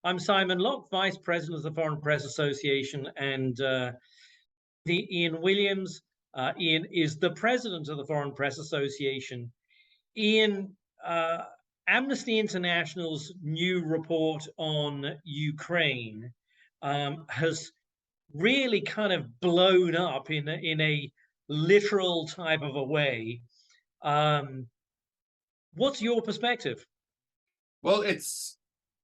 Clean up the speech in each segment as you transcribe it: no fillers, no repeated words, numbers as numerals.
I'm Simon Locke, Vice President of the Foreign Press Association, and Ian Williams. Ian is the President of the Foreign Press Association. Ian, Amnesty International's new report on Ukraine has really kind of blown up in a literal type of a way. What's your perspective? Well, it's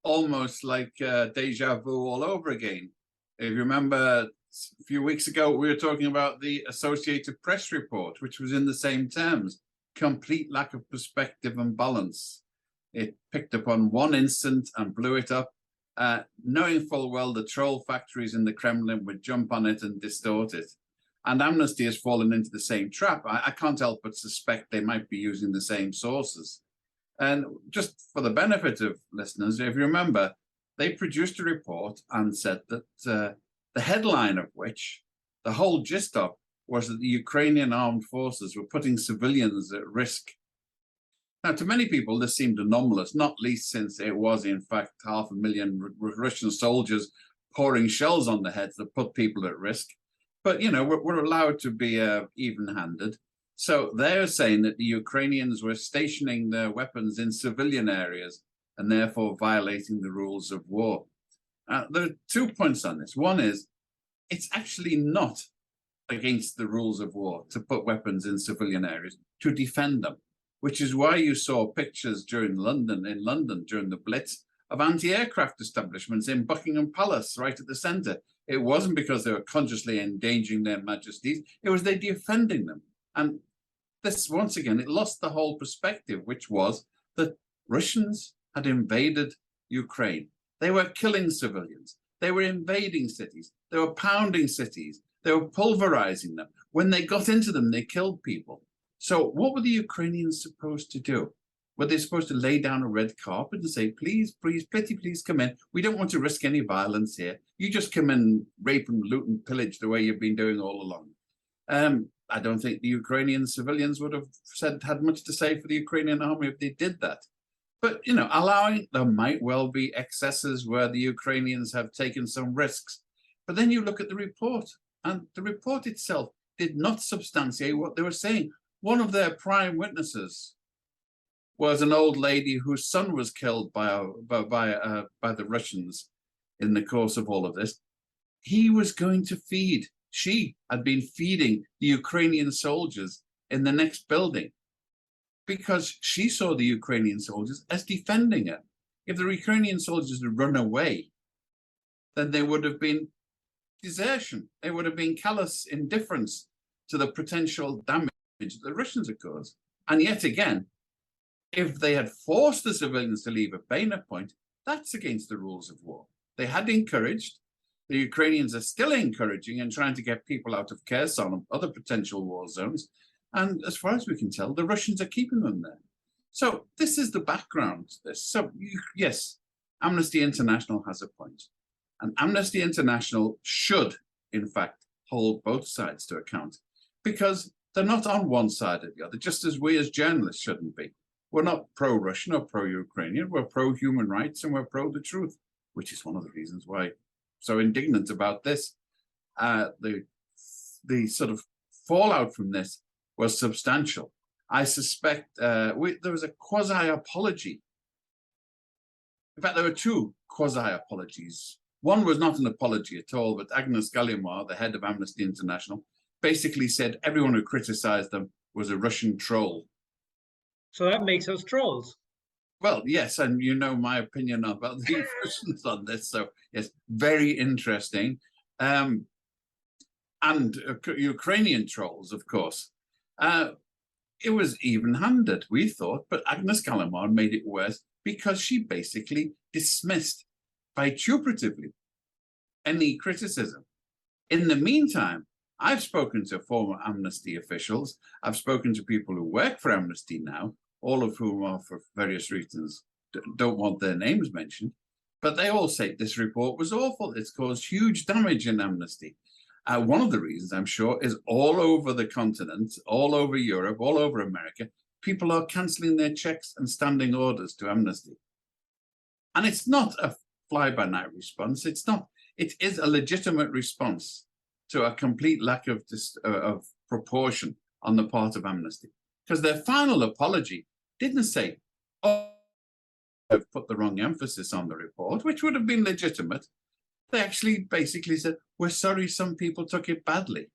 almost like deja vu all over again. If you remember, a few weeks ago, we were talking about the Associated Press report, which was in the same terms: complete lack of perspective and balance. It picked up on one instant and blew it up, knowing full well the troll factories in the Kremlin would jump on it and distort it. And Amnesty has fallen into the same trap. I can't help but suspect they might be using the same sources. And just for the benefit of listeners, if you remember, they produced a report and said that the headline of which, the whole gist of, was that the Ukrainian armed forces were putting civilians at risk. Now, to many people, this seemed anomalous, not least since it was, in fact, 500,000 Russian soldiers pouring shells on the heads that put people at risk. But, you know, we're allowed to be even-handed. So they're saying that the Ukrainians were stationing their weapons in civilian areas and therefore violating the rules of war. There are 2 points on this. One is, it's actually not against the rules of war to put weapons in civilian areas, to defend them, which is why you saw pictures in London during the Blitz of anti-aircraft establishments in Buckingham Palace, right at the centre. It wasn't because they were consciously endangering their majesties, it was they defending them. And this, once again, it lost the whole perspective, which was that Russians had invaded Ukraine. They were killing civilians. They were invading cities. They were pounding cities. They were pulverizing them. When they got into them, they killed people. So what were the Ukrainians supposed to do? Were they supposed to lay down a red carpet and say, please, please, please come in. We don't want to risk any violence here. You just come in, rape and loot and pillage the way you've been doing all along. I don't think the Ukrainian civilians would have had much to say for the Ukrainian army if they did that. But, you know, there might well be excesses where the Ukrainians have taken some risks. But then you look at the report, and the report itself did not substantiate what they were saying. One of their prime witnesses was an old lady whose son was killed by the Russians in the course of all of this. He was going to feed. She had been feeding the Ukrainian soldiers in the next building because she saw the Ukrainian soldiers as defending her. If the Ukrainian soldiers had run away, then there would have been desertion. There would have been callous indifference to the potential damage that the Russians had caused. And yet again, if they had forced the civilians to leave at bayonet point, that's against the rules of war. They had encouraged. The Ukrainians are still encouraging and trying to get people out of Kherson and other potential war zones. And as far as we can tell, the Russians are keeping them there. So this is the background to this. So yes, Amnesty International has a point. And Amnesty International should, in fact, hold both sides to account because they're not on one side or the other, just as we as journalists shouldn't be. We're not pro-Russian or pro-Ukrainian. We're pro-human rights and we're pro the truth, which is one of the reasons why I'm so indignant about this. The sort of fallout from this was substantial. I suspect there was a quasi-apology. In fact, there were two quasi-apologies. One was not an apology at all, but Agnes Gallimard, the head of Amnesty International, basically said everyone who criticized them was a Russian troll. So that makes us trolls. Well, yes, and you know my opinion about the Russians on this, so yes, very interesting. And Ukrainian trolls, of course. It was even-handed, we thought, but Agnes Gallimard made it worse because she basically dismissed vituperatively any criticism. In the meantime, I've spoken to former Amnesty officials. I've spoken to people who work for Amnesty now, all of whom are, for various reasons, don't want their names mentioned. But they all say this report was awful. It's caused huge damage in Amnesty. One of the reasons, I'm sure, is all over the continent, all over Europe, all over America, people are cancelling their checks and standing orders to Amnesty. And it's not a fly-by-night response. It's not. It is a legitimate response to a complete lack of proportion on the part of Amnesty, because their final apology didn't say, "Oh, I've put the wrong emphasis on the report," which would have been legitimate. They actually basically said, "We're sorry some people took it badly.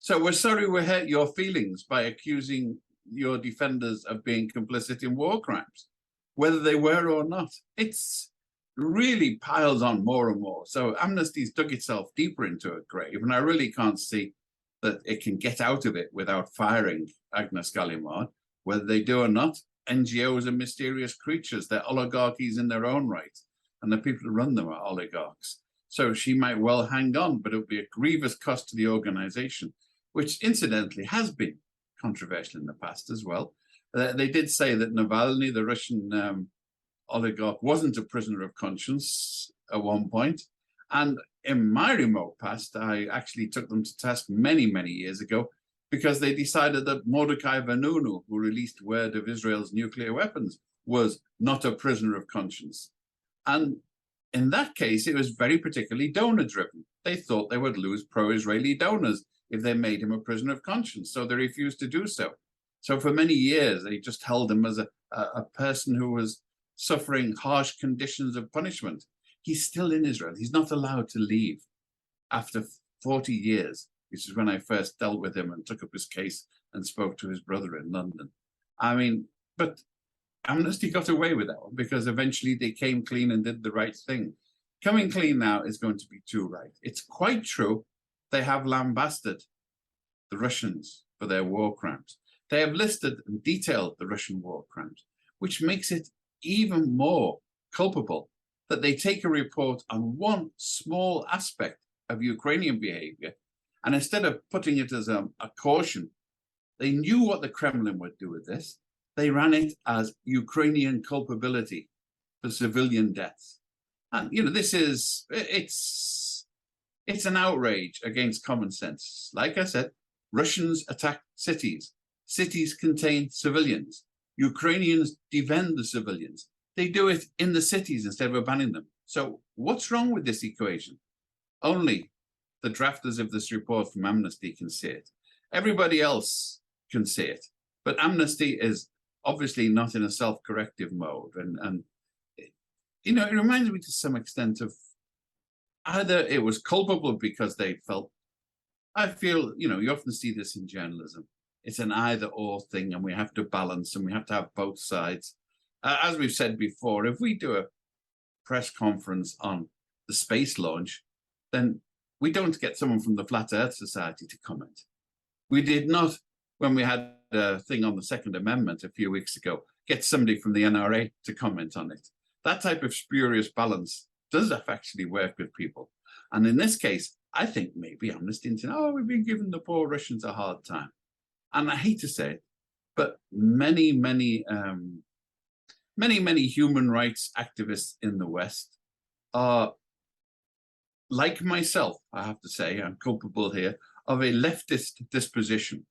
So we're sorry we hurt your feelings by accusing your defenders of being complicit in war crimes, whether they were or not." It's really piles on more and more. So Amnesty's dug itself deeper into a grave, and I really can't see that it can get out of it without firing Agnes Gallimard. Whether they do or not, NGOs are mysterious creatures. They're oligarchies in their own right, and the people who run them are oligarchs. So she might well hang on, but it would be a grievous cost to the organization, which incidentally has been controversial in the past as well. They did say that Navalny, the Russian oligarch, wasn't a prisoner of conscience at one point. And in my remote past, I actually took them to task many, many years ago because they decided that Mordecai Vanunu, who released word of Israel's nuclear weapons, was not a prisoner of conscience. And in that case, it was very particularly donor-driven. They thought they would lose pro-Israeli donors if they made him a prisoner of conscience, so they refused to do so. So for many years, they just held him as a person who was suffering harsh conditions of punishment. He's still in Israel. He's not allowed to leave after 40 years, which is when I first dealt with him and took up his case and spoke to his brother in London. I mean, but Amnesty got away with that one because eventually they came clean and did the right thing. Coming clean now is going to be too right. It's quite true. They have lambasted the Russians for their war crimes. They have listed and detailed the Russian war crimes, which makes it even more culpable that they take a report on one small aspect of Ukrainian behavior, and instead of putting it as a caution, they knew what the Kremlin would do with this. They ran it as Ukrainian culpability for civilian deaths. And, you know, this is, it's an outrage against common sense. Like I said, Russians attack cities. Cities contain civilians. Ukrainians defend the civilians. They do it in the cities instead of abandoning them. So what's wrong with this equation? Only the drafters of this report from Amnesty can see it. Everybody else can see it. But Amnesty is obviously not in a self-corrective mode. And you know, it reminds me to some extent of either it was culpable because they felt, I feel, you know, you often see this in journalism. It's an either or thing, and we have to balance and we have to have both sides. As we've said before, if we do a press conference on the space launch, then we don't get someone from the Flat Earth Society to comment. We did not, when we had a thing on the Second Amendment a few weeks ago, get somebody from the NRA to comment on it. That type of spurious balance does actually work with people. And in this case, I think maybe Amnesty International, oh, we've been giving the poor Russians a hard time. And I hate to say it, but many human rights activists in the West are, like myself, I have to say, I'm culpable here, of a leftist disposition.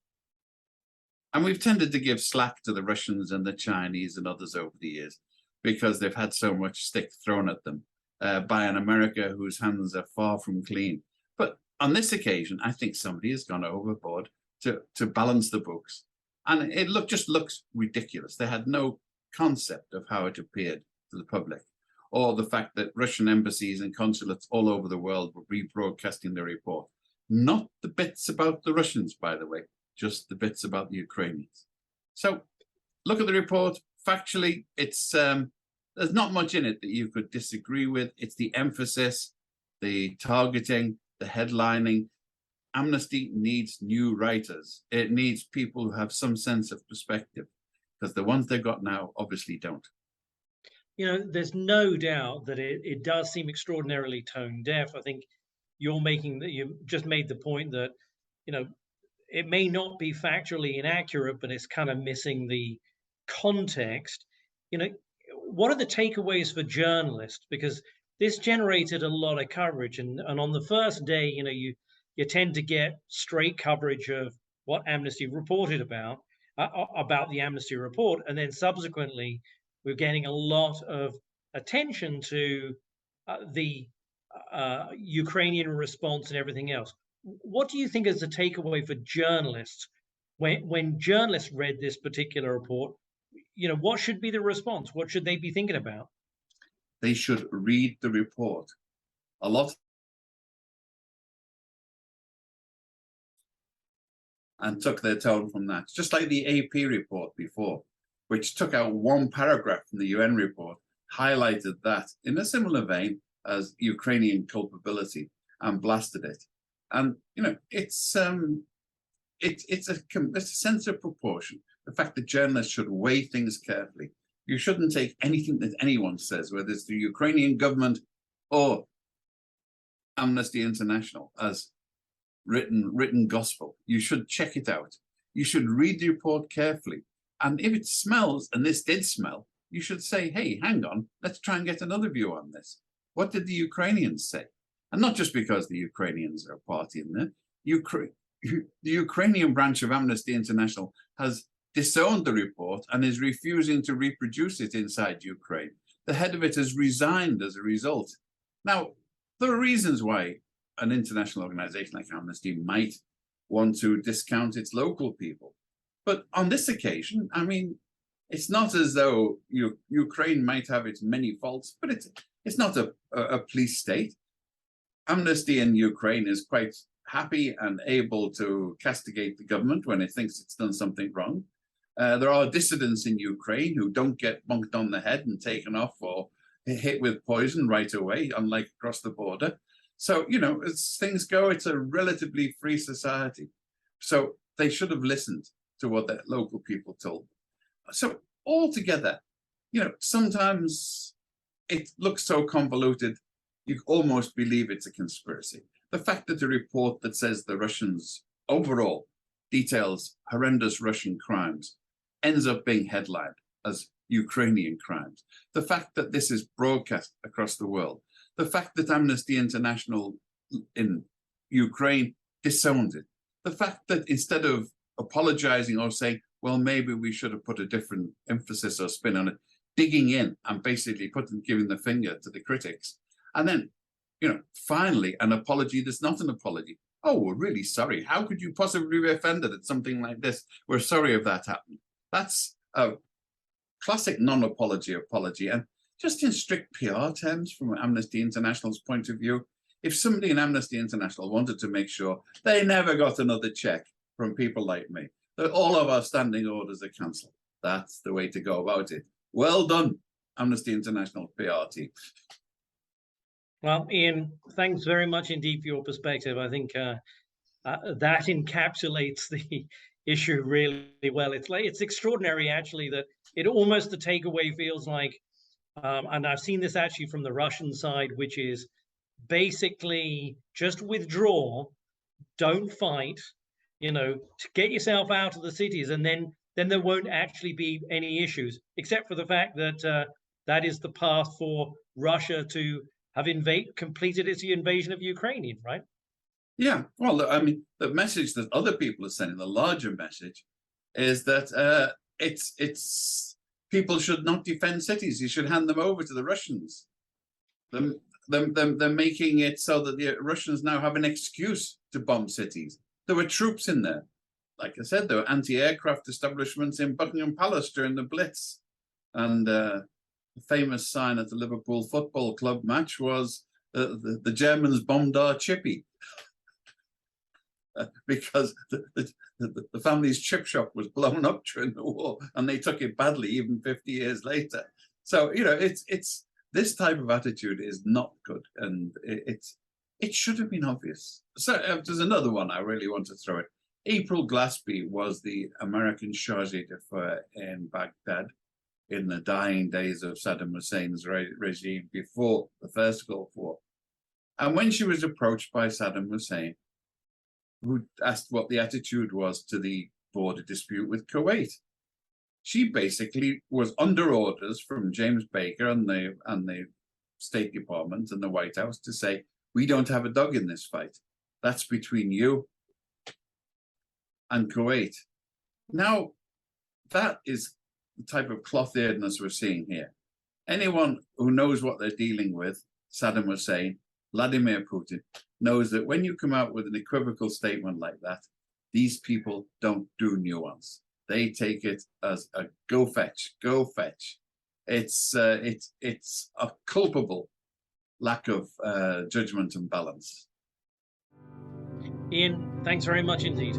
And we've tended to give slack to the Russians and the Chinese and others over the years because they've had so much stick thrown at them by an America whose hands are far from clean. But on this occasion, I think somebody has gone overboard to balance the books. And it just looks ridiculous. They had no concept of how it appeared to the public, or the fact that Russian embassies and consulates all over the world were rebroadcasting the report. Not the bits about the Russians, by the way, just the bits about the Ukrainians. So look at the report. Factually, it's there's not much in it that you could disagree with. It's the emphasis, the targeting, the headlining. Amnesty needs new writers. It needs people who have some sense of perspective, because the ones they've got now obviously don't. You know, there's no doubt that it does seem extraordinarily tone deaf. I think you just made the point that, you know, it may not be factually inaccurate, but it's kind of missing the context. You know, what are the takeaways for journalists? Because this generated a lot of coverage, and on the first day, you know, you tend to get straight coverage of what Amnesty reported about the Amnesty report, and then subsequently we're getting a lot of attention to the Ukrainian response and everything else. What do you think is the takeaway for journalists when journalists read this particular report? What should be the response? What should they be thinking about? They should read the report. A lot and took their tone from that, just like the AP report before, which took out one paragraph from the UN report, highlighted that in a similar vein as Ukrainian culpability and blasted it. And it's a sense of proportion. The fact that journalists should weigh things carefully. You shouldn't take anything that anyone says, whether it's the Ukrainian government or Amnesty International, as written gospel. You should check it out. You should read the report carefully. And if it smells, and this did smell, you should say, hey, hang on, let's try and get another view on this. What did the Ukrainians say? And not just because the Ukrainians are a party in there. The Ukrainian branch of Amnesty International has disowned the report and is refusing to reproduce it inside Ukraine. The head of it has resigned as a result. Now, there are reasons why an international organization like Amnesty might want to discount its local people. But on this occasion, I mean, it's not as though Ukraine might have its many faults, but it's not a police state. Amnesty in Ukraine is quite happy and able to castigate the government when it thinks it's done something wrong. There are dissidents in Ukraine who don't get bonked on the head and taken off or hit with poison right away, unlike across the border. So, as things go, it's a relatively free society. So they should have listened to what the local people told them. So altogether, sometimes it looks so convoluted, you almost believe it's a conspiracy. The fact that the report that says the Russians overall details horrendous Russian crimes ends up being headlined as Ukrainian crimes. The fact that this is broadcast across the world. The fact that Amnesty International in Ukraine disowned it. The fact that instead of apologizing or saying, well, maybe we should have put a different emphasis or spin on it, digging in and basically giving the finger to the critics. And then, finally, an apology that's not an apology. Oh, we're really sorry. How could you possibly be offended at something like this? We're sorry if that happened. That's a classic non-apology apology. And just in strict PR terms, from Amnesty International's point of view, if somebody in Amnesty International wanted to make sure they never got another check from people like me, that all of our standing orders are cancelled, that's the way to go about it. Well done, Amnesty International PR team. Well, Ian, thanks very much indeed for your perspective. I think that encapsulates the issue really well. It's extraordinary, actually, that it almost the takeaway feels like, and I've seen this actually from the Russian side, which is basically just withdraw, don't fight, to get yourself out of the cities, and then there won't actually be any issues, except for the fact that that is the path for Russia to have completed its invasion of Ukraine, right? Yeah. Well, I mean, the message that other people are sending, the larger message, is that it's people should not defend cities. You should hand them over to the Russians. They're making it so that the Russians now have an excuse to bomb cities. There were troops in there. Like I said, there were anti-aircraft establishments in Buckingham Palace during the Blitz. And the famous sign at the Liverpool Football Club match was the Germans bombed our chippy. Because the family's chip shop was blown up during the war, and they took it badly even 50 years later. So it's this type of attitude is not good, and it should have been obvious. So there's another one I really want to throw in. April Glaspie was the American charge d'affaires in Baghdad in the dying days of Saddam Hussein's regime before the first Gulf War. And when she was approached by Saddam Hussein, who asked what the attitude was to the border dispute with Kuwait, she basically was under orders from James Baker and the State Department and the White House to say, we don't have a dog in this fight. That's between you and Kuwait. Now, that is the type of cloth-earedness we're seeing here. Anyone who knows what they're dealing with Saddam Hussein, Vladimir Putin, knows that when you come out with an equivocal statement like that, these people don't do nuance. They take it as a go fetch, go fetch. It's a culpable lack of judgment and balance. Ian, thanks very much indeed.